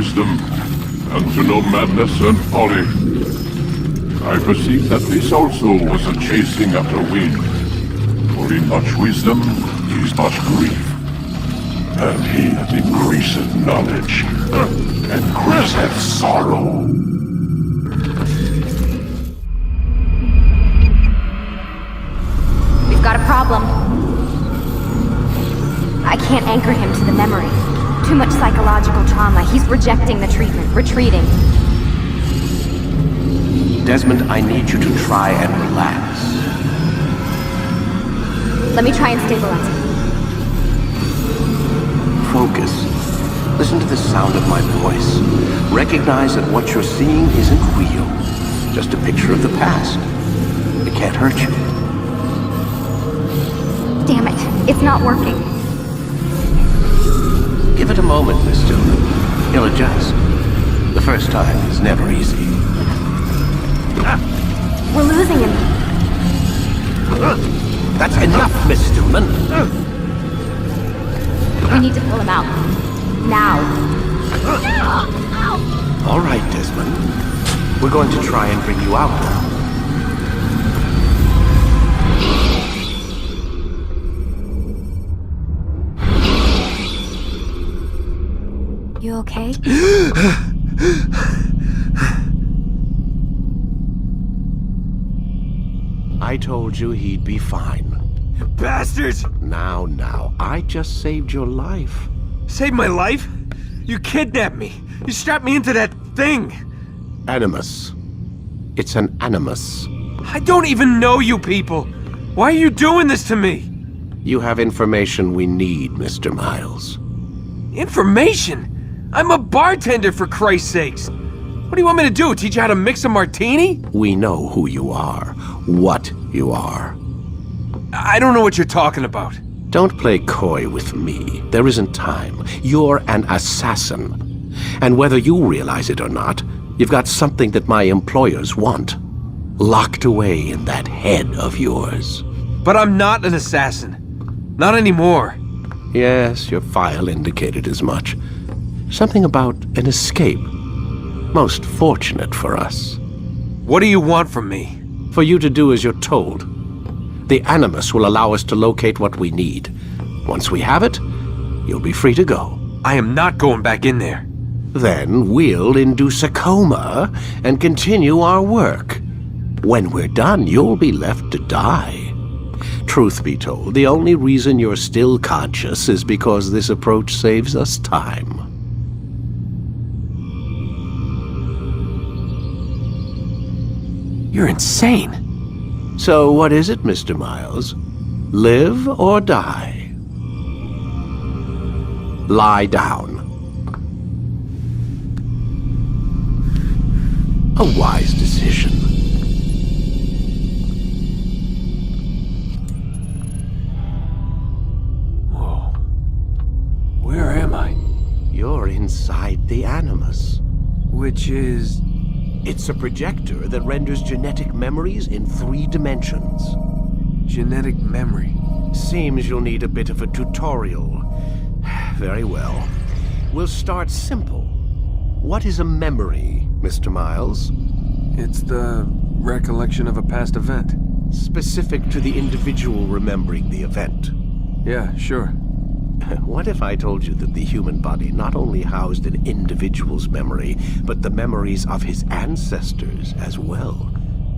wisdom, and to know madness and folly. I perceive that this also was a chasing after wind. For in much wisdom is much grief. And he that increaseth knowledge increaseth sorrow. We've got a problem. I can't anchor him to the memory. Too much psychological trauma. He's rejecting the treatment, retreating. Desmond, I need you to try and relax. Let me try and stabilize him. Focus. Listen to the sound of my voice. Recognize that what you're seeing isn't real. Just a picture of the past. It can't hurt you. Damn it. It's not working. Give it a moment, Miss Stillman. He'll adjust. The first time is never easy. We're losing him. That's enough, Miss Stillman. We need to pull him out. Now. All right, Desmond. We're going to try and bring you out now. You okay? I told you he'd be fine. Bastards! Now, I just saved your life. Saved my life? You kidnapped me. You strapped me into that thing. Animus. It's an animus. I don't even know you people. Why are you doing this to me? You have information we need, Mr. Miles. Information? I'm a bartender, for Christ's sakes. What do you want me to do? Teach you how to mix a martini? We know who you are, what you are. I don't know what you're talking about. Don't play coy with me. There isn't time. You're an assassin. And whether you realize it or not, you've got something that my employers want. Locked away in that head of yours. But I'm not an assassin. Not anymore. Yes, your file indicated as much. Something about an escape. Most fortunate for us. What do you want from me? For you to do as you're told. The Animus will allow us to locate what we need. Once we have it, you'll be free to go. I am not going back in there. Then we'll induce a coma and continue our work. When we're done, you'll be left to die. Truth be told, the only reason you're still conscious is because this approach saves us time. You're insane. So what is it, Mr. Miles? Live or die? Lie down. A wise decision. Whoa. Where am I? You're inside the Animus. Which is... It's a projector that renders genetic memories in 3 dimensions. genetic memory. Seems you'll need a bit of a tutorial. Very well. We'll start simple. What is a memory, Mr. Miles? It's the recollection of a past event. Specific to the individual remembering the event. Yeah, sure. What if I told you that the human body not only housed an individual's memory, but the memories of his ancestors as well?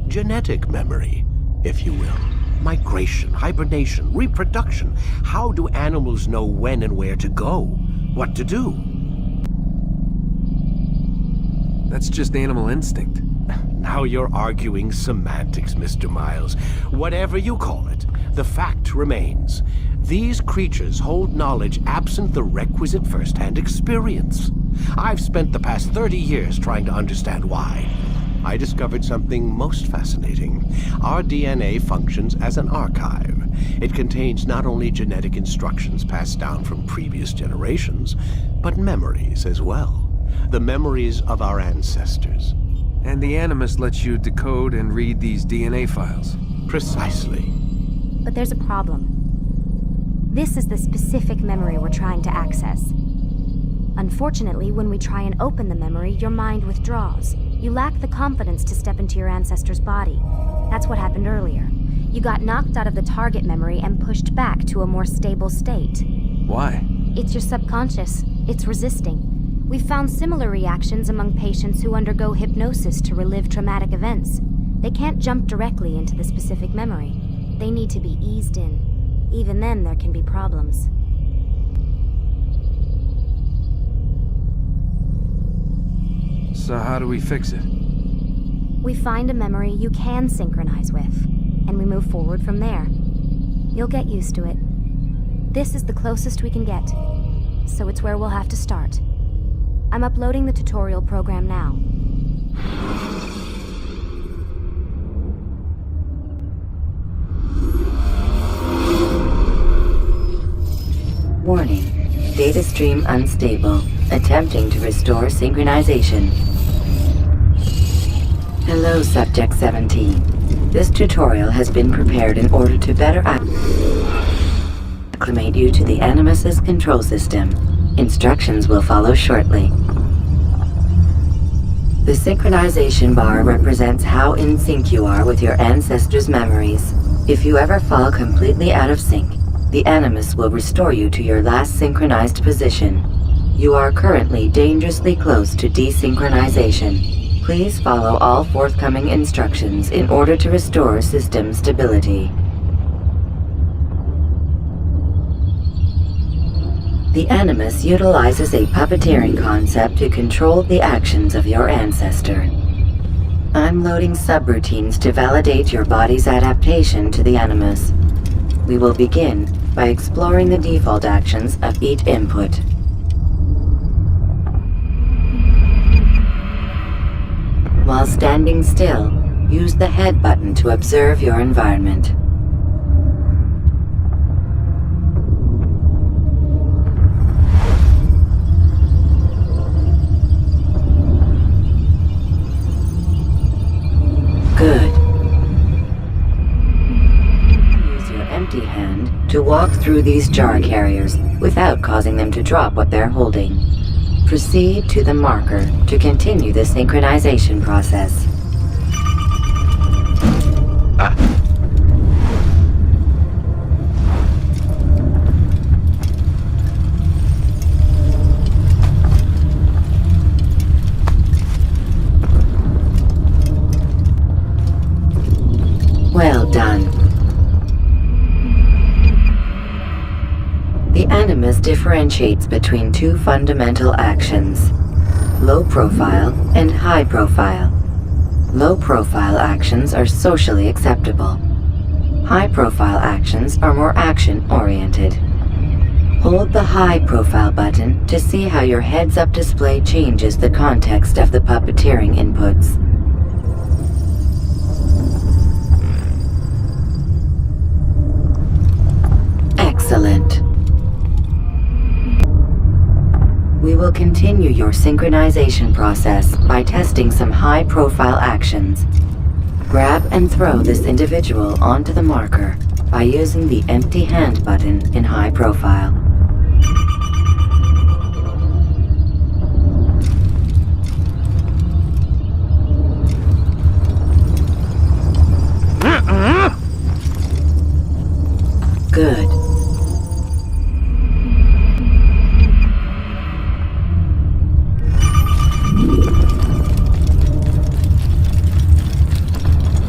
Genetic memory, if you will. Migration, hibernation, reproduction. How do animals know when and where to go? What to do? That's just animal instinct. Now you're arguing semantics, Mr. Miles. Whatever you call it, the fact remains. These creatures hold knowledge absent the requisite first-hand experience. I've spent the past 30 years trying to understand why. I discovered something most fascinating. Our DNA functions as an archive. It contains not only genetic instructions passed down from previous generations, but memories as well. The memories of our ancestors. And the Animus lets you decode and read these DNA files. Precisely. But there's a problem. This is the specific memory we're trying to access. Unfortunately, when we try and open the memory, your mind withdraws. You lack the confidence to step into your ancestor's body. That's what happened earlier. You got knocked out of the target memory and pushed back to a more stable state. Why? It's your subconscious. It's resisting. We've found similar reactions among patients who undergo hypnosis to relive traumatic events. They can't jump directly into the specific memory. They need to be eased in. Even then, there can be problems. So how do we fix it? We find a memory you can synchronize with, and we move forward from there. You'll get used to it. This is the closest we can get, so it's where we'll have to start. I'm uploading the tutorial program now. Warning. Data stream unstable. Attempting to restore synchronization. Hello, Subject 17. This tutorial has been prepared in order to better acclimate you to the Animus's control system. Instructions will follow shortly. The synchronization bar represents how in sync you are with your ancestors' memories. If you ever fall completely out of sync, the Animus will restore you to your last synchronized position. You are currently dangerously close to desynchronization. Please follow all forthcoming instructions in order to restore system stability. The Animus utilizes a puppeteering concept to control the actions of your ancestor. I'm loading subroutines to validate your body's adaptation to the Animus. We will begin by exploring the default actions of each input. While standing still, use the head button to observe your environment. Good. Use your empty hand to walk through these jar carriers without causing them to drop what they're holding. Proceed to the marker to continue the synchronization process. Well done. The Animus differentiates between two fundamental actions: low profile and high profile. Low profile actions are socially acceptable. High profile actions are more action-oriented. Hold the high profile button to see how your heads-up display changes the context of the puppeteering inputs. Excellent. We will continue your synchronization process by testing some high-profile actions. Grab and throw this individual onto the marker by using the empty hand button in high profile. Good.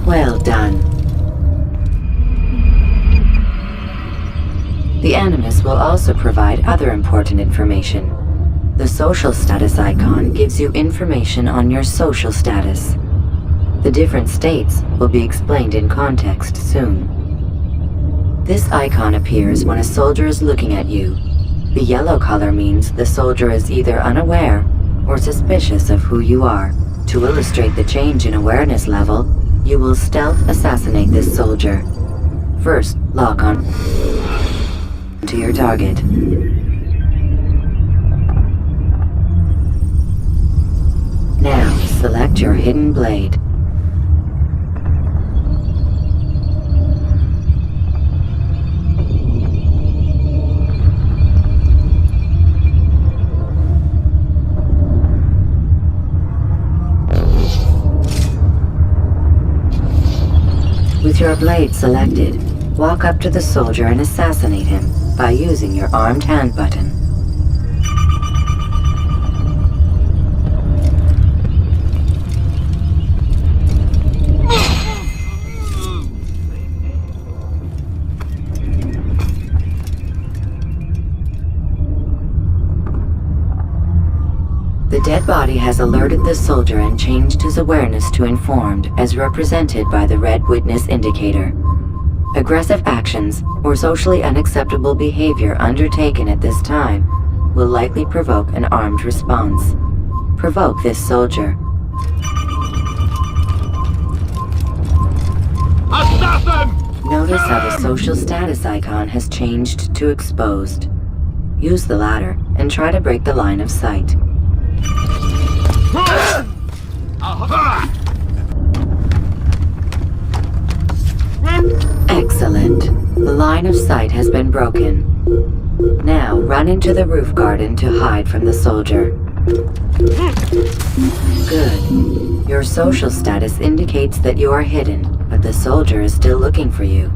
Well done. The Animus will also provide other important information. The social status icon gives you information on your social status. The different states will be explained in context soon. This icon appears when a soldier is looking at you. The yellow color means the soldier is either unaware or suspicious of who you are. To illustrate the change in awareness level, you will stealth assassinate this soldier. First, lock on to your target. Now, select your hidden blade. With your blade selected, walk up to the soldier and assassinate him by using your armed hand button. The dead body has alerted the soldier and changed his awareness to informed, as represented by the red witness indicator. Aggressive actions or socially unacceptable behavior undertaken at this time will likely provoke an armed response. Provoke this soldier. Assassin! Notice how the social status icon has changed to exposed. Use the latter and try to break the line of sight. Excellent. The line of sight has been broken. Now run into the roof garden to hide from the soldier. Good. Your social status indicates that you are hidden, but the soldier is still looking for you.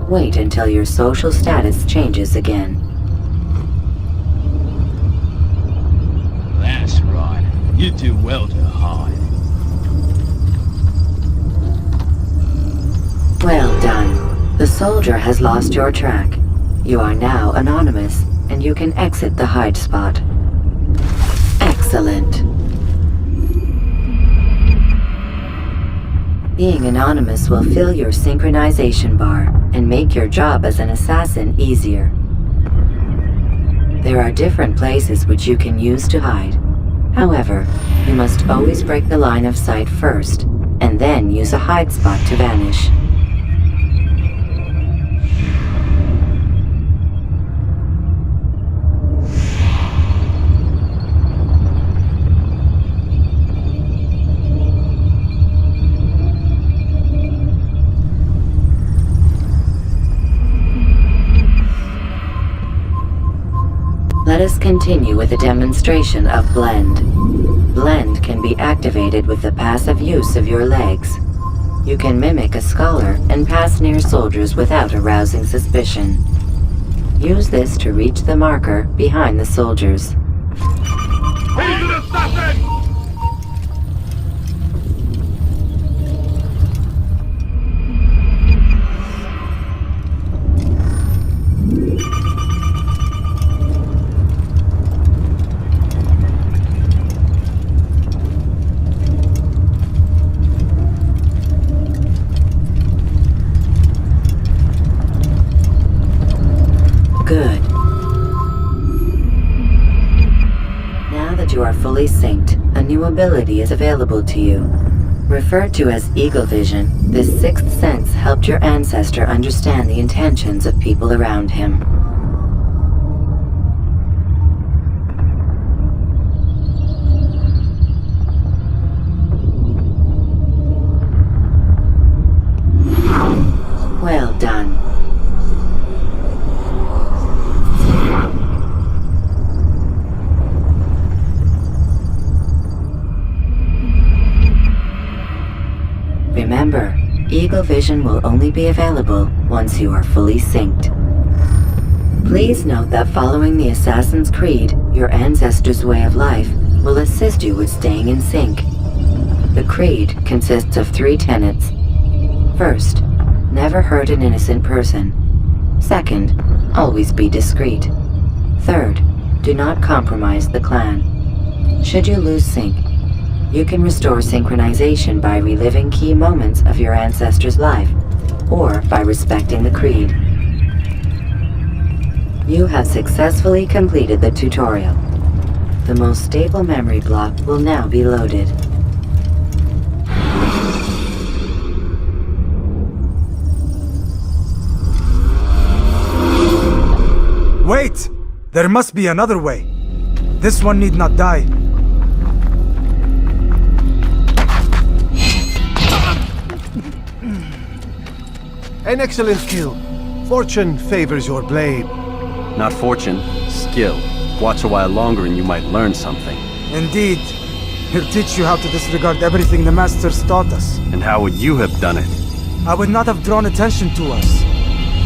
Wait until your social status changes again. That's right. You do well to hide. Well done. The soldier has lost your track. You are now anonymous, and you can exit the hide spot. Excellent. Being anonymous will fill your synchronization bar and make your job as an assassin easier. There are different places which you can use to hide. However, you must always break the line of sight first, and then use a hide spot to vanish. Let us continue with a demonstration of Blend. Blend can be activated with the passive use of your legs. You can mimic a scholar and pass near soldiers without arousing suspicion. Use this to reach the marker behind the soldiers. He's an assassin! Good. Now that you are fully synced, a new ability is available to you. Referred to as Eagle Vision, this sixth sense helped your ancestor understand the intentions of people around him. Well done. Remember, Eagle Vision will only be available once you are fully synced. Please note that following the Assassin's Creed, your ancestors' way of life will assist you with staying in sync. The Creed consists of 3 tenets. First, never hurt an innocent person. Second, always be discreet. Third, do not compromise the clan. Should you lose sync, you can restore synchronization by reliving key moments of your ancestor's life, or by respecting the Creed. You have successfully completed the tutorial. The most stable memory block will now be loaded. Wait! There must be another way. This one need not die. An excellent kill. Fortune favors your blade. Not fortune, skill. Watch a while longer and you might learn something. Indeed. He'll teach you how to disregard everything the Masters taught us. And how would you have done it? I would not have drawn attention to us.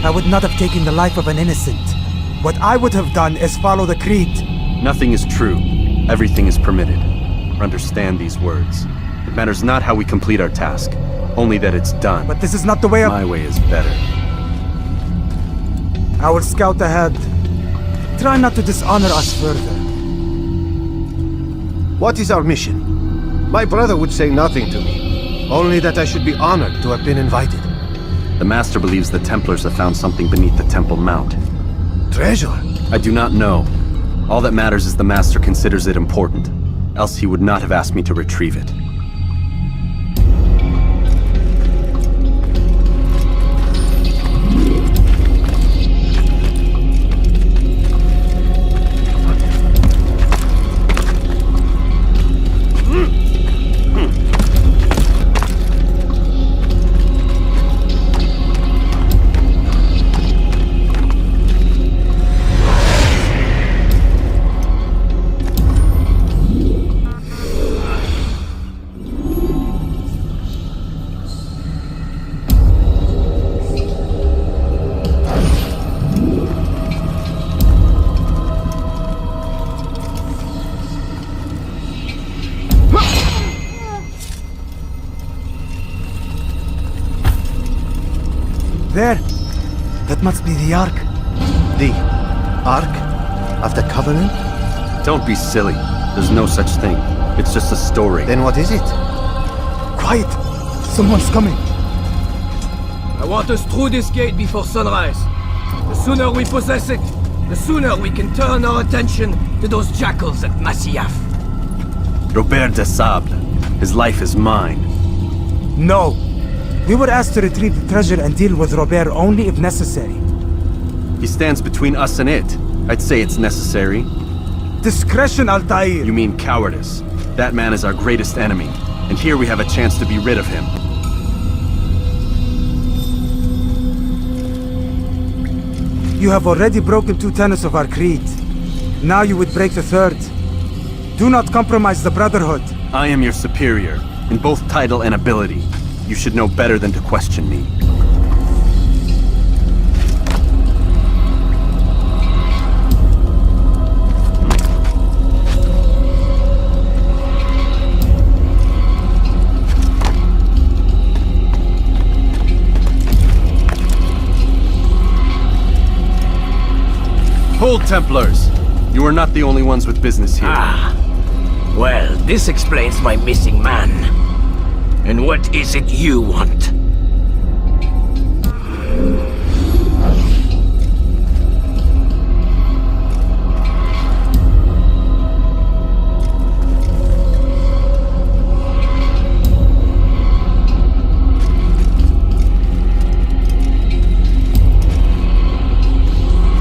I would not have taken the life of an innocent. What I would have done is follow the creed. Nothing is true. Everything is permitted. Understand these words. It matters not how we complete our task, only that it's done. But this is not the way My way is better. I will scout ahead. Try not to dishonor us further. What is our mission? My brother would say nothing to me. Only that I should be honored to have been invited. The Master believes the Templars have found something beneath the Temple Mount. Treasure? I do not know. All that matters is the Master considers it important. Else he would not have asked me to retrieve it. There! That must be the Ark. The Ark of the Covenant? Don't be silly. There's no such thing. It's just a story. Then what is it? Quiet! Someone's coming. I want us through this gate before sunrise. The sooner we possess it, the sooner we can turn our attention to those jackals at Masyaf. Robert de Sable. His life is mine. No! We were asked to retrieve the treasure and deal with Robert only if necessary. He stands between us and it. I'd say it's necessary. Discretion, Altair! You mean cowardice. That man is our greatest enemy, and here we have a chance to be rid of him. You have already broken 2 tenets of our creed. Now you would break the 3rd. Do not compromise the Brotherhood. I am your superior, in both title and ability. You should know better than to question me. Hold, Templars! You are not the only ones with business here. Well, this explains my missing man. And what is it you want?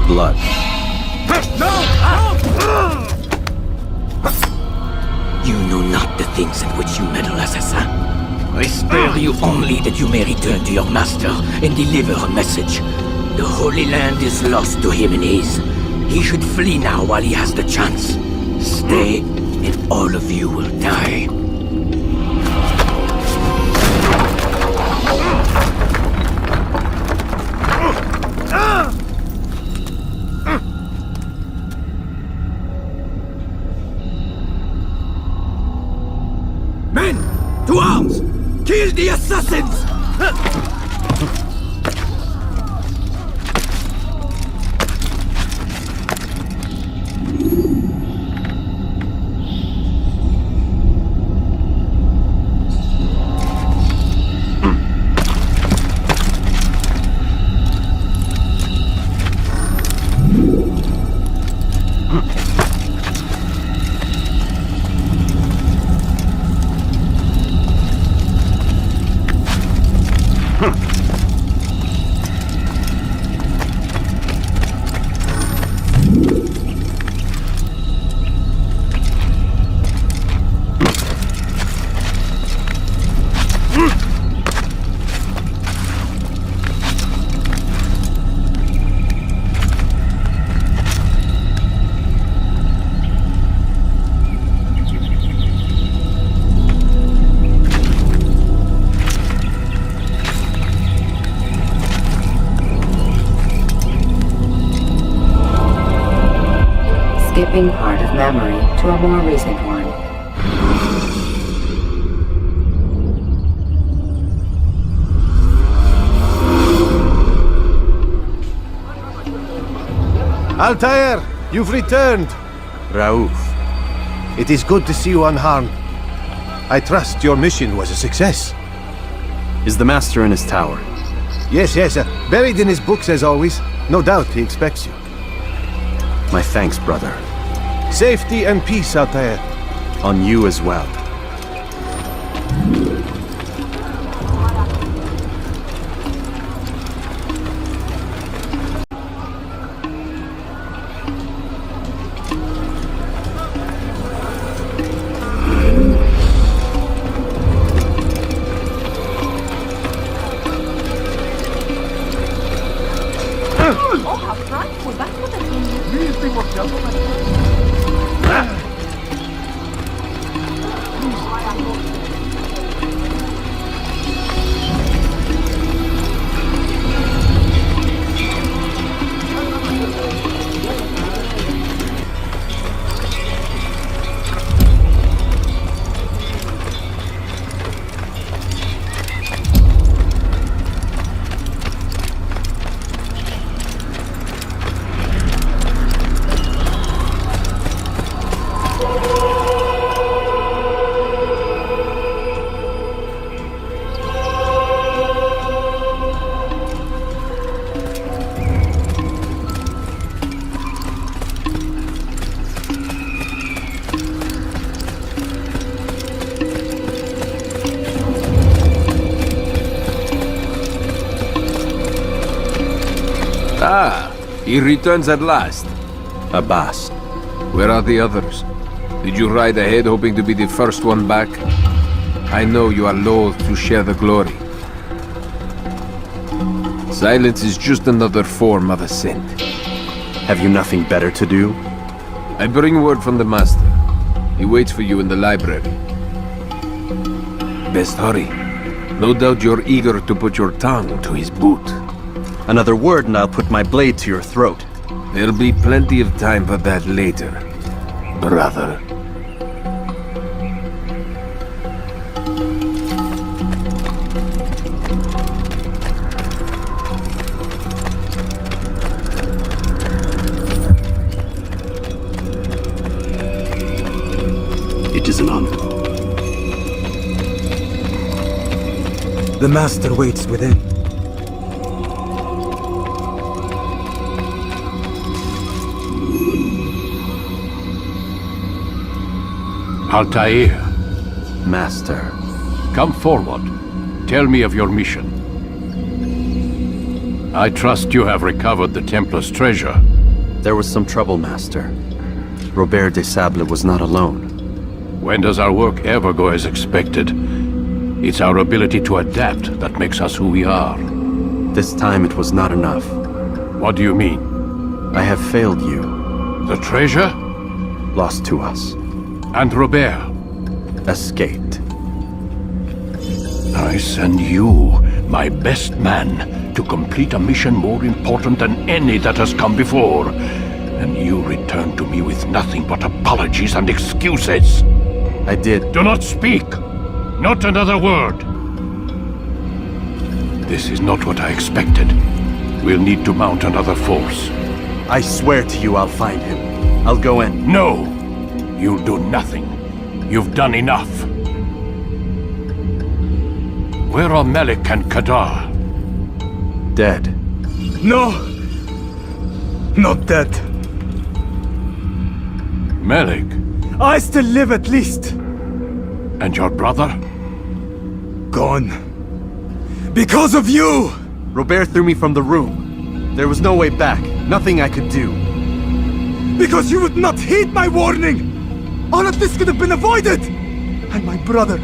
Blood. You know not the things in which you meddle, assassin. I spare you only that you may return to your master and deliver a message. The Holy Land is lost to him and his. He should flee now while he has the chance. Stay, and all of you will die. Men! To arms! Kill the assassins! swapping part of memory to a more recent one. Altair, you've returned. Raouf. It is good to see you unharmed. I trust your mission was a success. Is the Master in his tower? Yes, buried in his books as always. No doubt he expects you. My thanks, brother. Safety and peace, Altair. On you as well. Ah, he returns at last. Abbas. Where are the others? Did you ride ahead hoping to be the first one back? I know you are loath to share the glory. Silence is just another form of a sin. Have you nothing better to do? I bring word from the Master. He waits for you in the library. Best hurry. No doubt you're eager to put your tongue to his boot. Another word and I'll put my blade to your throat. There'll be plenty of time for that later, brother. It is an honor. The Master waits within. Altair, Master. come forward. Tell me of your mission. I trust you have recovered the Templar's treasure. There was some trouble, Master. Robert de Sable was not alone. When does our work ever go as expected? It's our ability to adapt that makes us who we are. This time it was not enough. What do you mean? I have failed you. The treasure? Lost to us. And Robert? Escaped. I send you, my best man, to complete a mission more important than any that has come before. And you return to me with nothing but apologies and excuses. I did. Do not speak! Not another word! This is not what I expected. We'll need to mount another force. I swear to you I'll find him. I'll go in. No! You'll do nothing. You've done enough. Where are Melik and Kadar? Dead. No! Not dead. Melik? I still live at least. And your brother? Gone. Because of you! Robert threw me from the room. There was no way back. Nothing I could do. Because you would not heed my warning! All of this could have been avoided! And my brother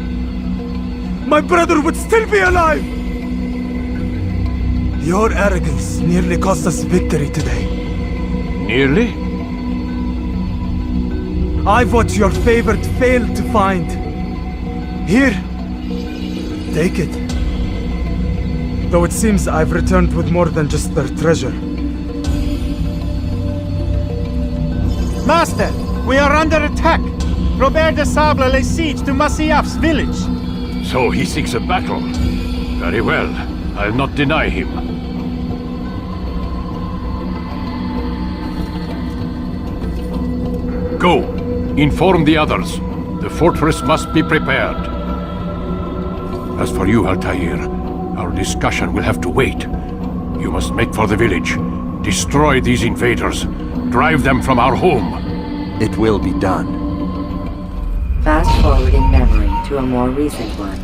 would still be alive! Your arrogance nearly cost us victory today. Nearly? I've what your favorite failed to find. Here, take it. Though it seems I've returned with more than just their treasure. Master, we are under attack. Robert de Sable lays siege to Masyaf's village. So he seeks a battle. Very well. I'll not deny him. Go. Inform the others. The fortress must be prepared. As for you, Altair, our discussion will have to wait. You must make for the village. Destroy these invaders. Drive them from our home. It will be done. Fast-forwarding memory to a more recent one.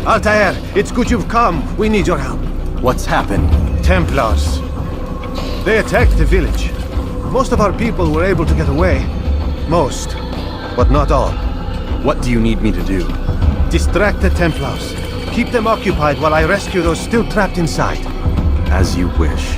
Altair, it's good you've come. We need your help. What's happened? Templars. They attacked the village. Most of our people were able to get away. Most, but not all. What do you need me to do? Distract the Templars. Keep them occupied while I rescue those still trapped inside. As you wish.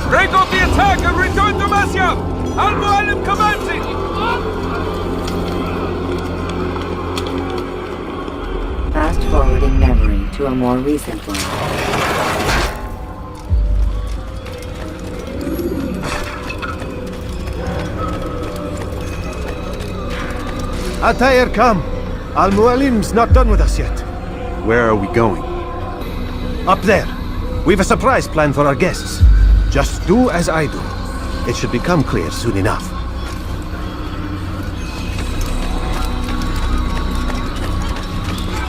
Break off the attack and return to Masyaf! Al-Mualim commencing! Fast-forwarding memory to a more recent one. Altair, come. Al-Mualim's not done with us yet. Where are we going? Up there. We've a surprise plan for our guests. Just do as I do. It should become clear soon enough.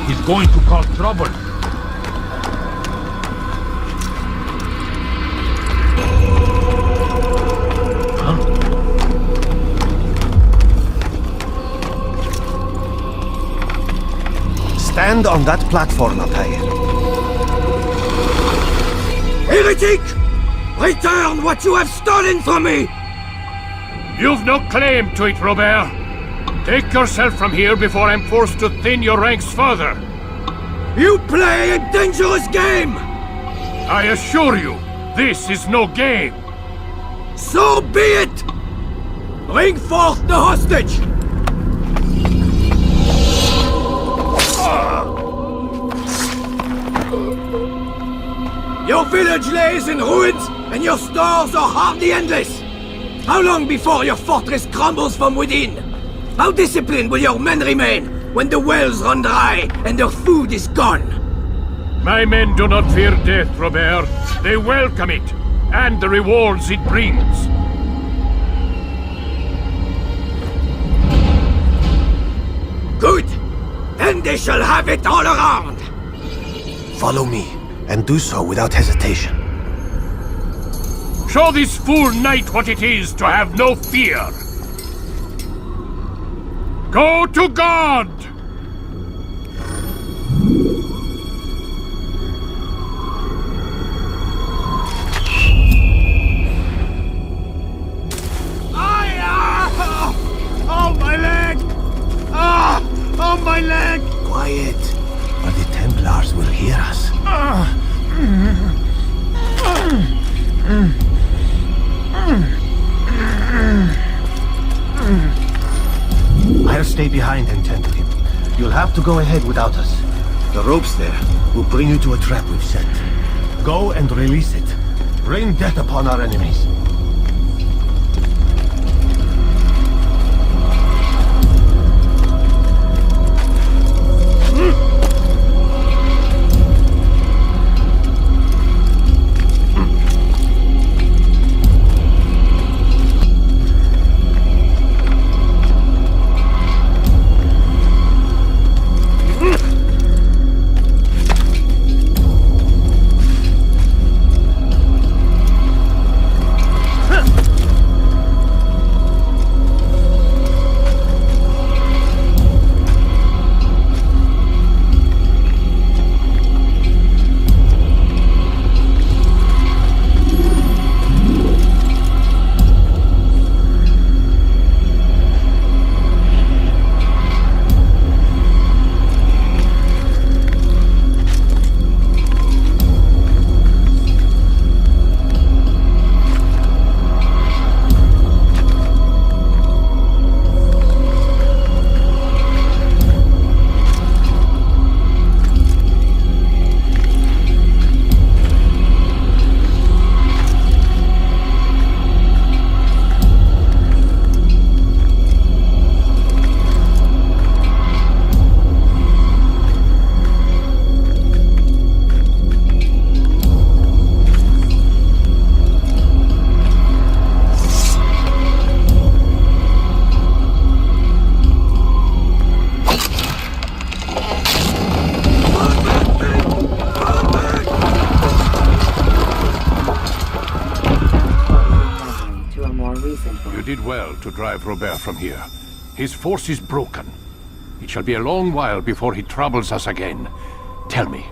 He's going to cause trouble. Stand on that platform, Altair. Heretic! Return what you have stolen from me! You've no claim to it, Robert. Take yourself from here before I'm forced to thin your ranks further. You play a dangerous game! I assure you, this is no game. So be it! Bring forth the hostage! Your village lays in ruins, and your stores are hardly endless. How long before your fortress crumbles from within? How disciplined will your men remain when the wells run dry and their food is gone? My men do not fear death, Robert. They welcome it, and the rewards it brings. Good! Then they shall have it all around! Follow me, and do so without hesitation. Show this fool knight what it is to have no fear! Go to God! Oh, my leg! Ah! Oh, my leg! Quiet, or the Templars will hear us. I'll stay behind and tend to him. You'll have to go ahead without us. The ropes there will bring you to a trap we've set. Go and release it. Rain death upon our enemies. You did well to drive Robert from here. His force is broken. It shall be a long while before he troubles us again. Tell me,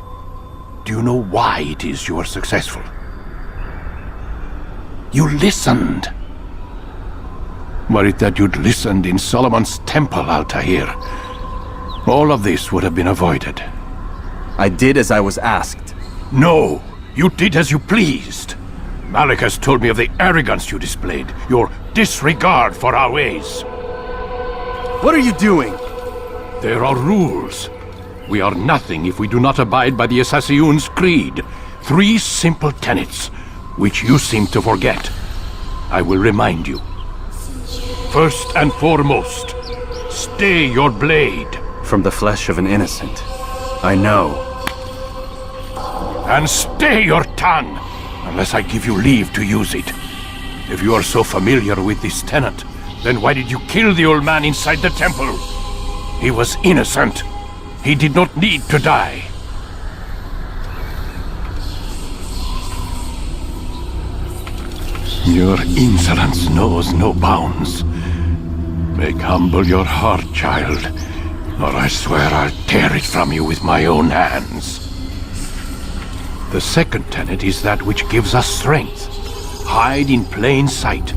do you know why it is you are successful? You listened. Were it that you'd listened in Solomon's temple, Altair, all of this would have been avoided. I did as I was asked. No, you did as you pleased. Malik has told me of the arrogance you displayed, your disregard for our ways. What are you doing? There are rules. We are nothing if we do not abide by the Assassin's creed. 3 simple tenets, which you seem to forget. I will remind you. First and foremost, stay your blade. From the flesh of an innocent. I know. And stay your tongue, unless I give you leave to use it. If you are so familiar with this tenet, then why did you kill the old man inside the temple? He was innocent. He did not need to die. Your insolence knows no bounds. Make humble your heart, child, or I swear I'll tear it from you with my own hands. The second tenet is that which gives us strength. Hide in plain sight.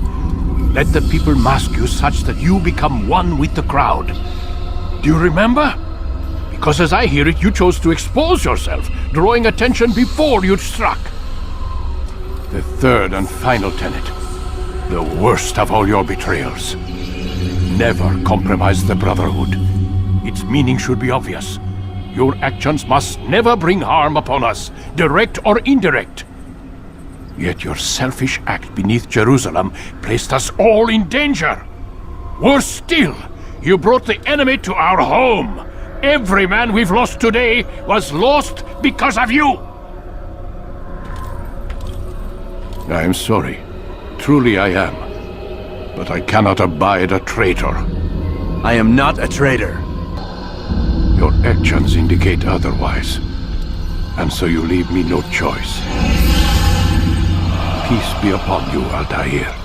Let the people mask you such that you become one with the crowd. Do you remember? Because as I hear it, you chose to expose yourself, drawing attention before you'd struck. The third and final tenet, the worst of all your betrayals. Never compromise the Brotherhood. Its meaning should be obvious. Your actions must never bring harm upon us, direct or indirect. Yet your selfish act beneath Jerusalem placed us all in danger. Worse still, you brought the enemy to our home. Every man we've lost today was lost because of you. I am sorry. Truly I am. But I cannot abide a traitor. I am not a traitor. Your actions indicate otherwise. And so you leave me no choice. Peace be upon you, Altair.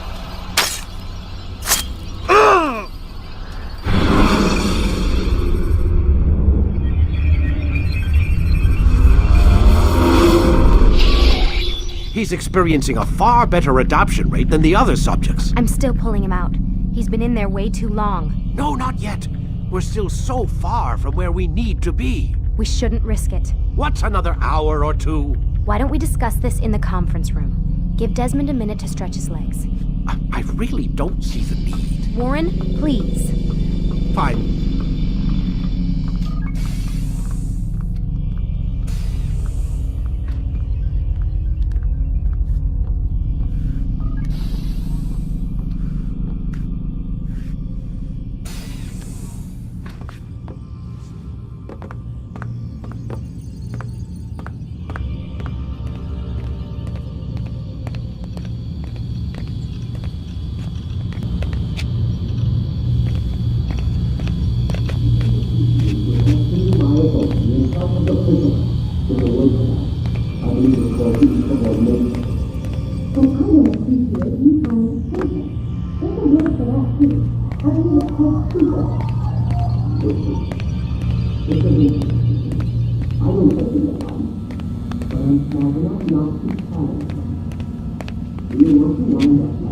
He's experiencing a far better adoption rate than the other subjects. I'm still pulling him out. He's been in there way too long. No, not yet. We're still so far from where we need to be. We shouldn't risk it. What's another hour or two? Why don't we discuss this in the conference room? Give Desmond a minute to stretch his legs. I really don't see the need. Warren, please. Fine.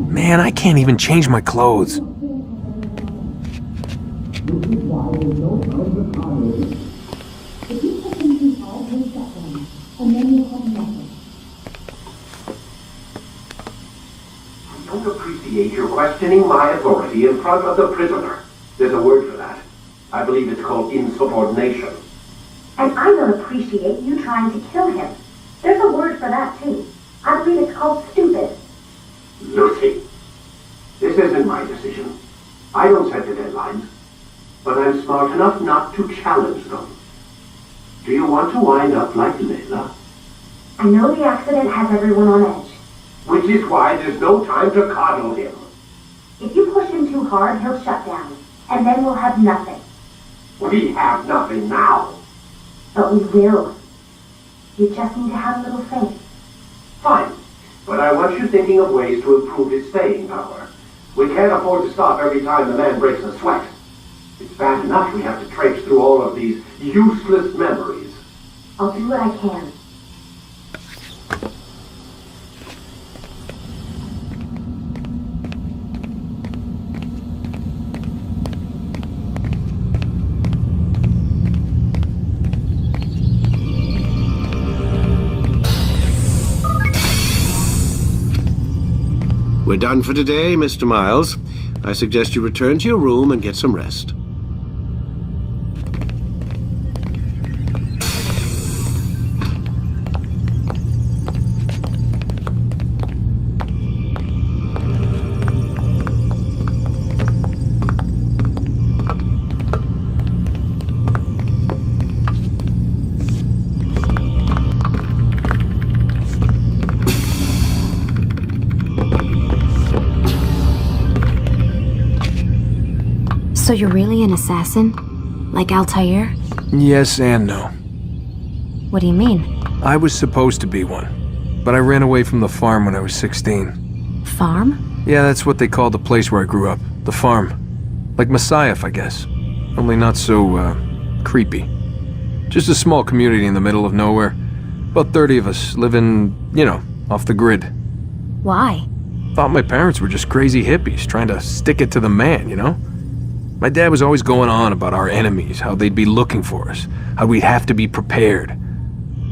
Man, I can't even change my clothes. I don't appreciate your questioning my authority in front of the prisoner. There's a word for that. I believe it's called insubordination. And I don't appreciate you trying to kill him. There's a word for that, too. I believe it's called stupid. Lucy, this isn't my decision. I don't set the deadlines. But I'm smart enough not to challenge them. Do you want to wind up like Layla? I know the accident has everyone on edge. Which is why there's no time to coddle him. If you push him too hard, he'll shut down. And then we'll have nothing. We have nothing now. But we will. You just need to have a little faith. Fine. But I want you thinking of ways to improve his staying power. We can't afford to stop every time the man breaks a sweat. It's bad enough we have to traipse through all of these useless memories. I'll do what I can. We're done for today, Mr. Miles. I suggest you return to your room and get some rest. So you're really an assassin? Like Altair? Yes and no. What do you mean? I was supposed to be one, but I ran away from the farm when I was 16. Farm? Yeah, that's what they called the place where I grew up. The farm. Like Messiah, I guess. Only not so, creepy. Just a small community in the middle of nowhere. About 30 of us living, you know, off the grid. Why? Thought my parents were just crazy hippies trying to stick it to the man, you know? My dad was always going on about our enemies, how they'd be looking for us, how we'd have to be prepared.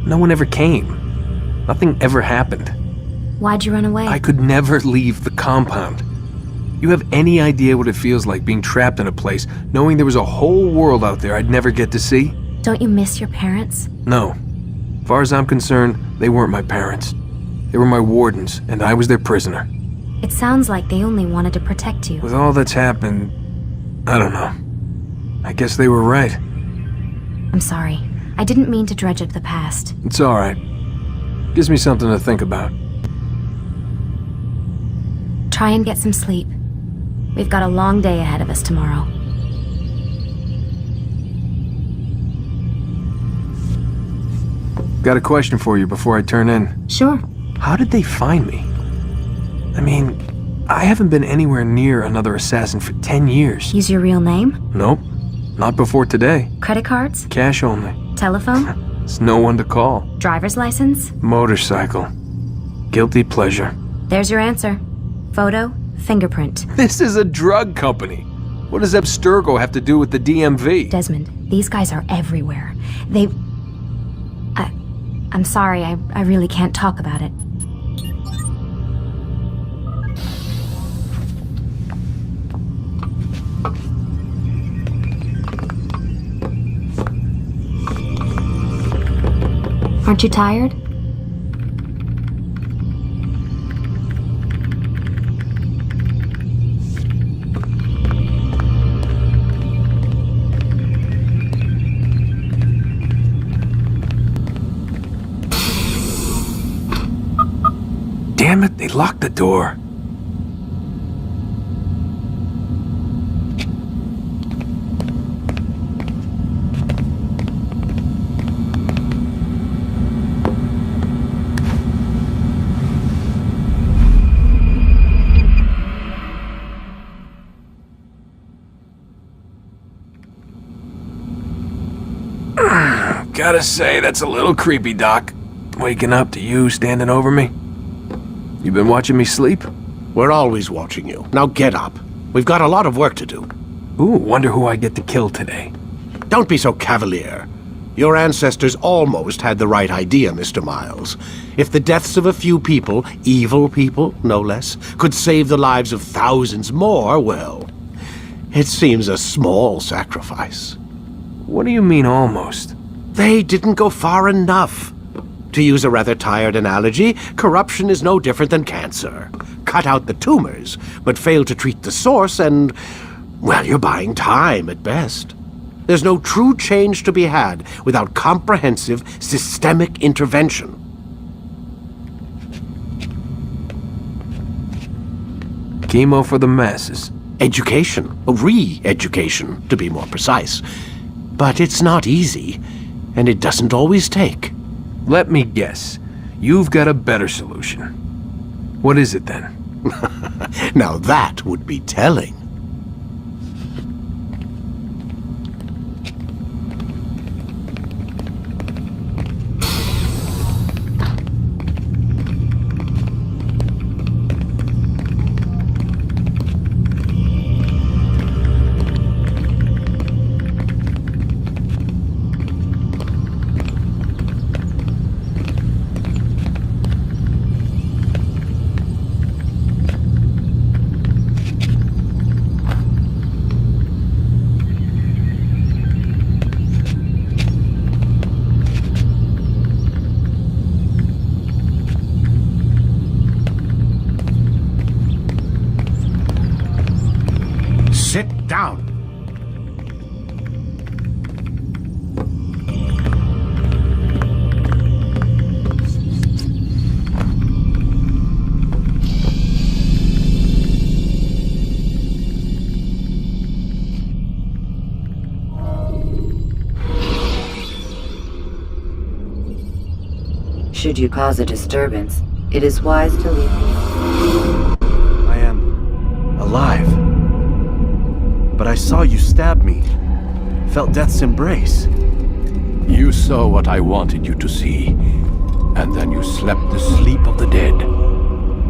No one ever came. Nothing ever happened. Why'd you run away? I could never leave the compound. You have any idea what it feels like being trapped in a place, knowing there was a whole world out there I'd never get to see? Don't you miss your parents? No. As far as I'm concerned, they weren't my parents. They were my wardens, and I was their prisoner. It sounds like they only wanted to protect you. With all that's happened, I don't know. I guess they were right. I'm sorry. I didn't mean to dredge up the past. It's alright. Gives me something to think about. Try and get some sleep. We've got a long day ahead of us tomorrow. Got a question for you before I turn in. Sure. How did they find me? I mean, I haven't been anywhere near another assassin for 10 years. Use your real name? Nope. Not before today. Credit cards? Cash only. Telephone? There's no one to call. Driver's license? Motorcycle. Guilty pleasure. There's your answer. Photo, fingerprint. This is a drug company. What does Abstergo have to do with the DMV? Desmond, these guys are everywhere. I'm sorry, I really can't talk about it. Aren't you tired? Damn it, they locked the door. Gotta say, that's a little creepy, Doc. Waking up to you standing over me. You been watching me sleep? We're always watching you. Now get up. We've got a lot of work to do. Ooh, wonder who I get to kill today. Don't be so cavalier. Your ancestors almost had the right idea, Mr. Miles. If the deaths of a few people, evil people, no less, could save the lives of thousands more, well, it seems a small sacrifice. What do you mean, almost? They didn't go far enough. To use a rather tired analogy, corruption is no different than cancer. Cut out the tumors, but fail to treat the source and, well, you're buying time at best. There's no true change to be had without comprehensive, systemic intervention. Chemo for the masses. Education, re-education, to be more precise. But it's not easy, and it doesn't always take. Let me guess. You've got a better solution. What is it then? Now that would be telling. Sit down. Should you cause a disturbance, it is wise to leave. I am alive. But I saw you stab me. Felt death's embrace. You saw what I wanted you to see, and then you slept the sleep of the dead,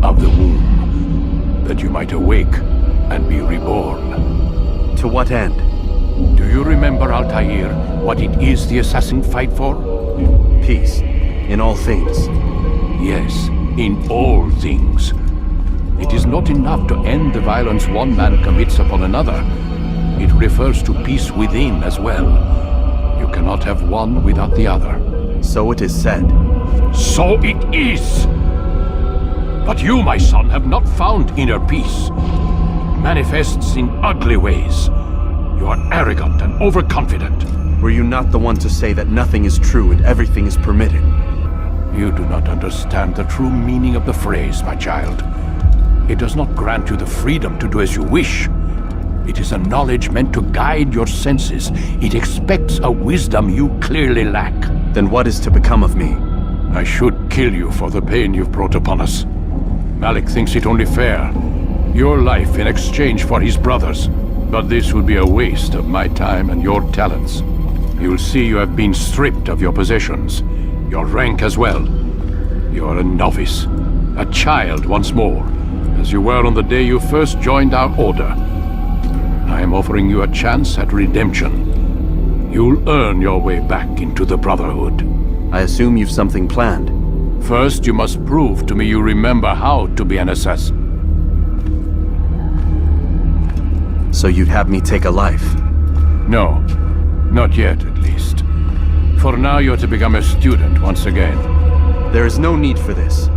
of the womb, that you might awake and be reborn. To what end? Do you remember, Altair, what it is the assassins fight for? Peace, in all things. Yes, in all things. It is not enough to end the violence one man commits upon another. It refers to peace within as well. You cannot have one without the other. So it is said. So it is! But you, my son, have not found inner peace. It manifests in ugly ways. You are arrogant and overconfident. Were you not the one to say that nothing is true and everything is permitted? You do not understand the true meaning of the phrase, my child. It does not grant you the freedom to do as you wish. It is a knowledge meant to guide your senses. It expects a wisdom you clearly lack. Then what is to become of me? I should kill you for the pain you've brought upon us. Malik thinks it only fair. Your life in exchange for his brother's. But this would be a waste of my time and your talents. You'll see you have been stripped of your possessions. Your rank as well. You are a novice. A child once more. As you were on the day you first joined our order. I am offering you a chance at redemption. You'll earn your way back into the Brotherhood. I assume you've something planned. First, you must prove to me you remember how to be an assassin. So you'd have me take a life? No. Not yet, at least. For now, you're to become a student once again. There is no need for this.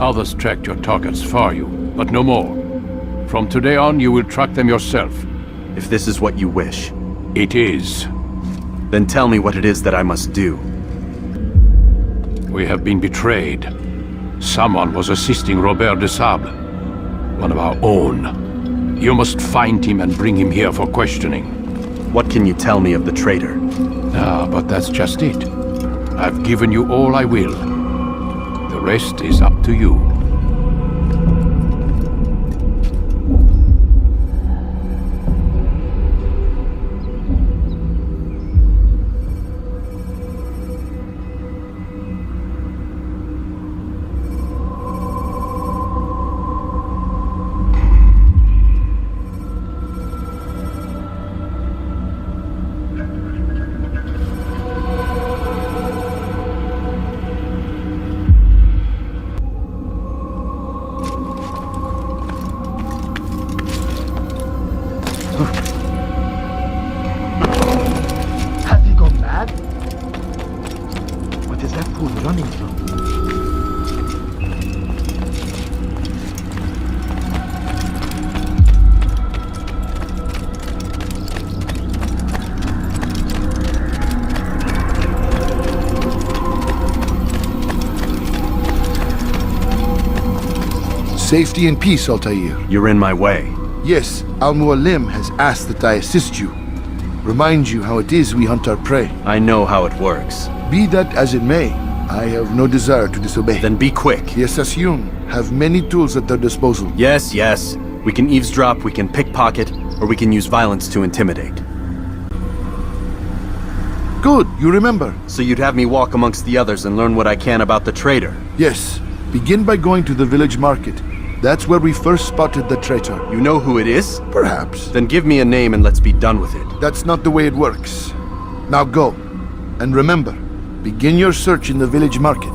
Others tracked your targets for you, but no more. From today on, you will track them yourself. If this is what you wish. It is. Then tell me what it is that I must do. We have been betrayed. Someone was assisting Robert de Sable, one of our own. You must find him and bring him here for questioning. What can you tell me of the traitor? Ah, but that's just it. I've given you all I will. The rest is up to you. Have you gone mad? What is that fool running from? Safety and peace, Altair. You're in my way. Yes, Al-Mualim has asked that I assist you. Remind you how it is we hunt our prey. I know how it works. Be that as it may, I have no desire to disobey. Then be quick. The Assassin have many tools at their disposal. Yes, yes. We can eavesdrop, we can pickpocket, or we can use violence to intimidate. Good, you remember. So you'd have me walk amongst the others and learn what I can about the traitor? Yes. Begin by going to the village market. That's where we first spotted the traitor. You know who it is? Perhaps. Then give me a name and let's be done with it. That's not the way it works. Now go. And remember, begin your search in the village market.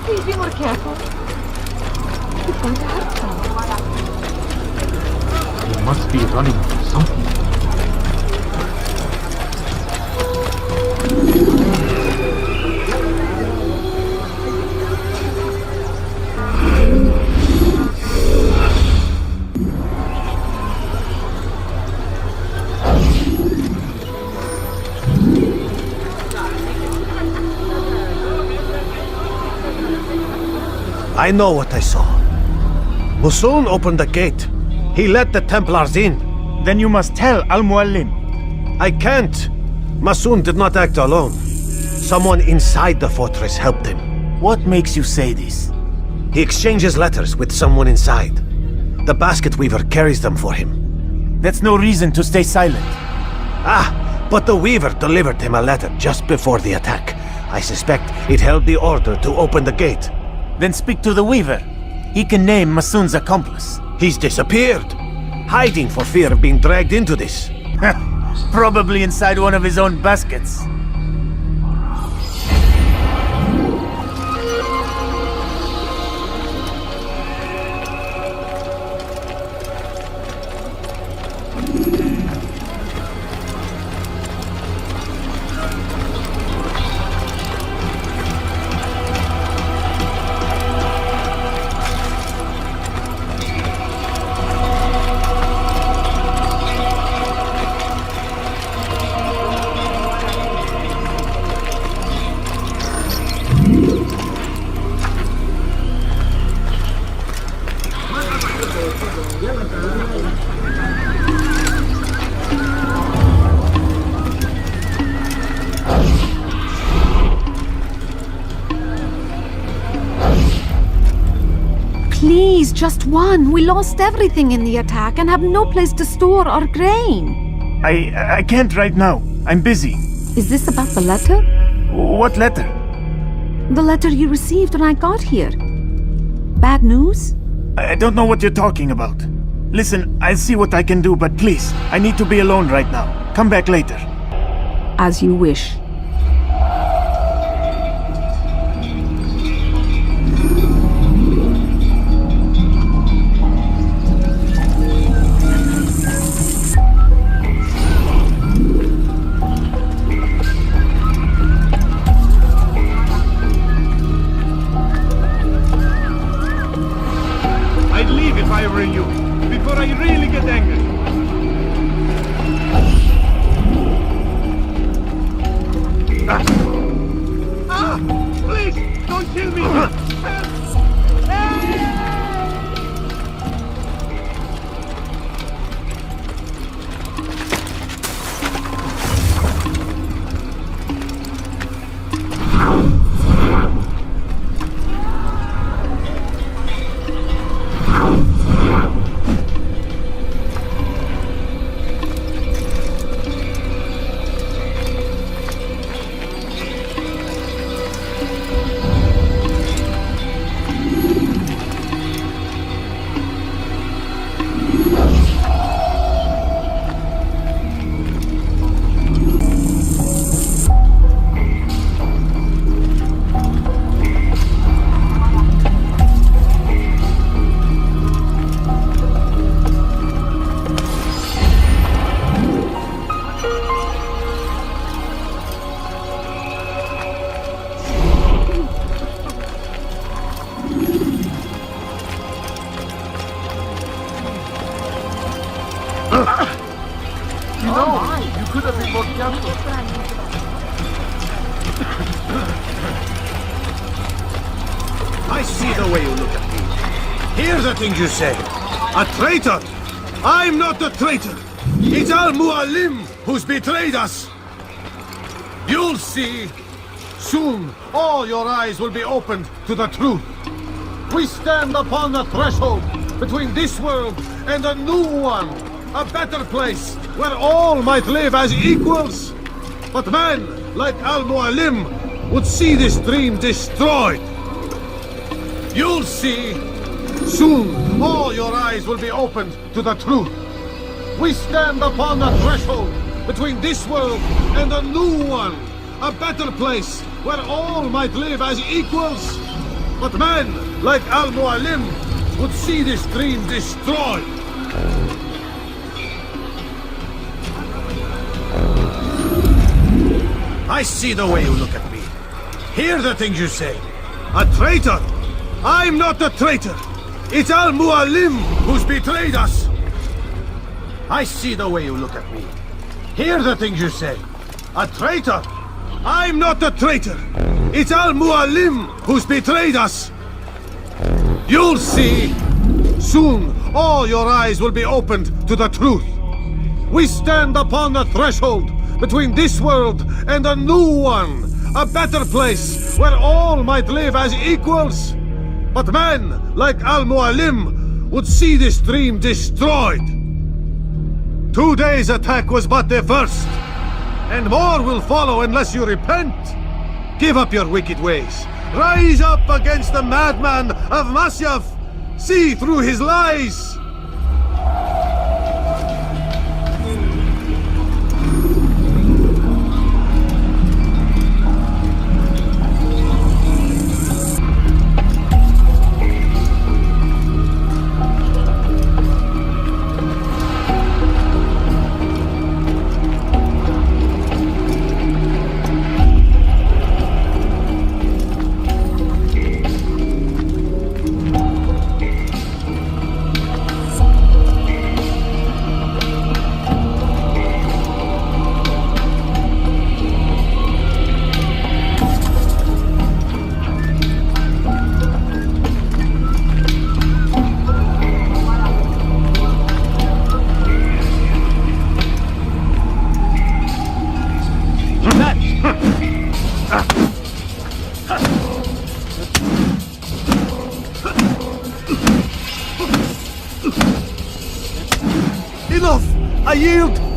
Please be more careful. He's going to hurt someone. He must be running from something. I know what I saw. Musun opened the gate. He let the Templars in. Then you must tell Al-Mualim. I can't. Masun did not act alone. Someone inside the fortress helped him. What makes you say this? He exchanges letters with someone inside. The basket weaver carries them for him. That's no reason to stay silent. But the weaver delivered him a letter just before the attack. I suspect it held the order to open the gate. Then speak to the weaver. He can name Masun's accomplice. He's disappeared. Hiding for fear of being dragged into this. Probably inside one of his own baskets. Please, just one. We lost everything in the attack and have no place to store our grain. I can't right now. I'm busy. Is this about the letter? What letter? The letter you received when I got here. Bad news? I don't know what you're talking about. Listen, I'll see what I can do, but please, I need to be alone right now. Come back later. As you wish. I'd leave if I were you, before I really get angry. Please, don't kill me! I see the way you look at me. Hear the things you say. A traitor! I'm not a traitor! It's Al-Mualim who's betrayed us! You'll see. Soon, all your eyes will be opened to the truth. We stand upon the threshold between this world and a new one. A better place where all might live as equals. But man like Al-Mualim would see this dream destroyed. You'll see. Soon, all your eyes will be opened to the truth. We stand upon the threshold between this world and a new one. A better place where all might live as equals. But man like Al-Mualim would see this dream destroyed. I see the way you look at me. Hear the things you say. A traitor! I'm not a traitor! It's Al-Mualim who's betrayed us! I see the way you look at me. Hear the things you say. A traitor! I'm not a traitor! It's Al-Mualim who's betrayed us! You'll see! Soon, all your eyes will be opened to the truth. We stand upon the threshold between this world and a new one. A better place where all might live as equals. But men like Al-Mualim would see this dream destroyed. Today's attack was but the first. And more will follow unless you repent. Give up your wicked ways. Rise up against the madman of Masyaf. See through his lies.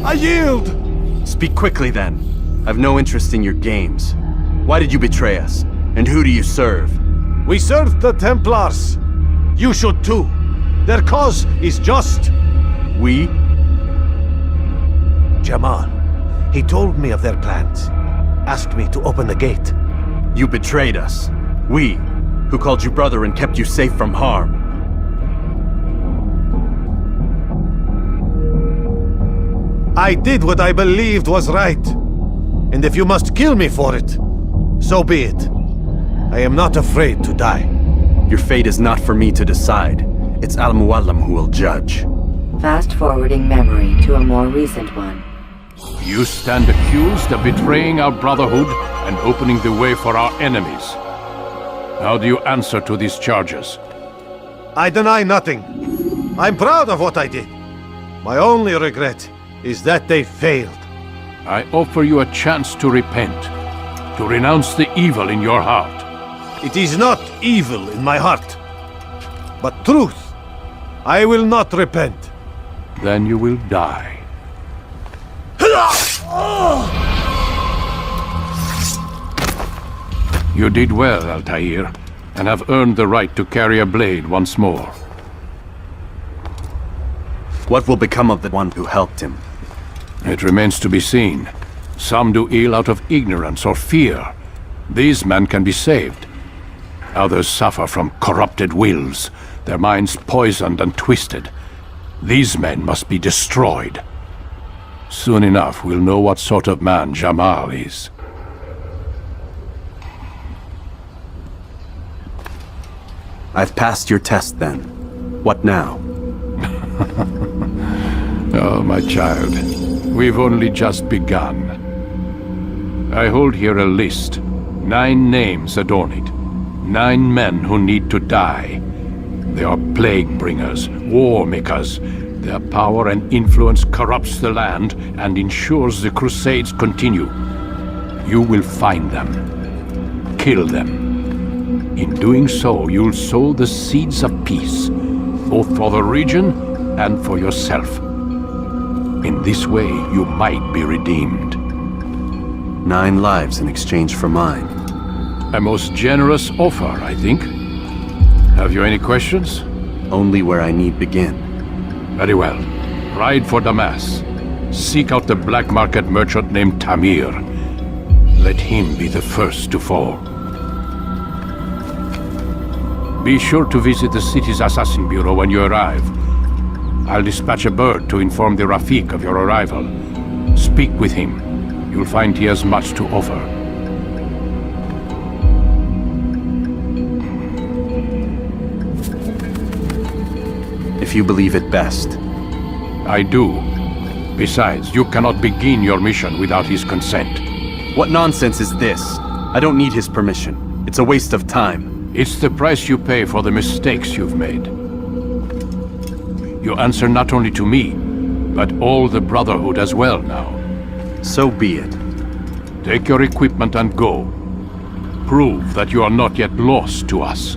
I yield! Speak quickly then. I've no interest in your games. Why did you betray us? And who do you serve? We serve the Templars. You should too. Their cause is just. We? Jamal. He told me of their plans. Asked me to open the gate. You betrayed us. We, who called you brother and kept you safe from harm. I did what I believed was right. And if you must kill me for it, so be it. I am not afraid to die. Your fate is not for me to decide. It's Al-Mualim who will judge. Fast-forwarding memory to a more recent one. You stand accused of betraying our brotherhood and opening the way for our enemies. How do you answer to these charges? I deny nothing. I'm proud of what I did. My only regret is that they failed. I offer you a chance to repent, to renounce the evil in your heart. It is not evil in my heart, but truth. I will not repent. Then you will die. You did well, Altair, and have earned the right to carry a blade once more. What will become of the one who helped him? It remains to be seen. Some do ill out of ignorance or fear. These men can be saved. Others suffer from corrupted wills, their minds poisoned and twisted. These men must be destroyed. Soon enough, we'll know what sort of man Jamal is. I've passed your test then. What now? Oh, my child. We've only just begun. I hold here a list. 9 names adorn it. 9 men who need to die. They are plague bringers, war makers. Their power and influence corrupts the land and ensures the crusades continue. You will find them. Kill them. In doing so, you'll sow the seeds of peace, both for the region and for yourself. In this way, you might be redeemed. 9 lives in exchange for mine. A most generous offer, I think. Have you any questions? Only where I need begin. Very well. Ride for Damas. Seek out the black market merchant named Tamir. Let him be the first to fall. Be sure to visit the city's assassin bureau when you arrive. I'll dispatch a bird to inform the Rafik of your arrival. Speak with him. You'll find he has much to offer. If you believe it best. I do. Besides, you cannot begin your mission without his consent. What nonsense is this? I don't need his permission. It's a waste of time. It's the price you pay for the mistakes you've made. You answer not only to me, but all the Brotherhood as well now. So be it. Take your equipment and go. Prove that you are not yet lost to us.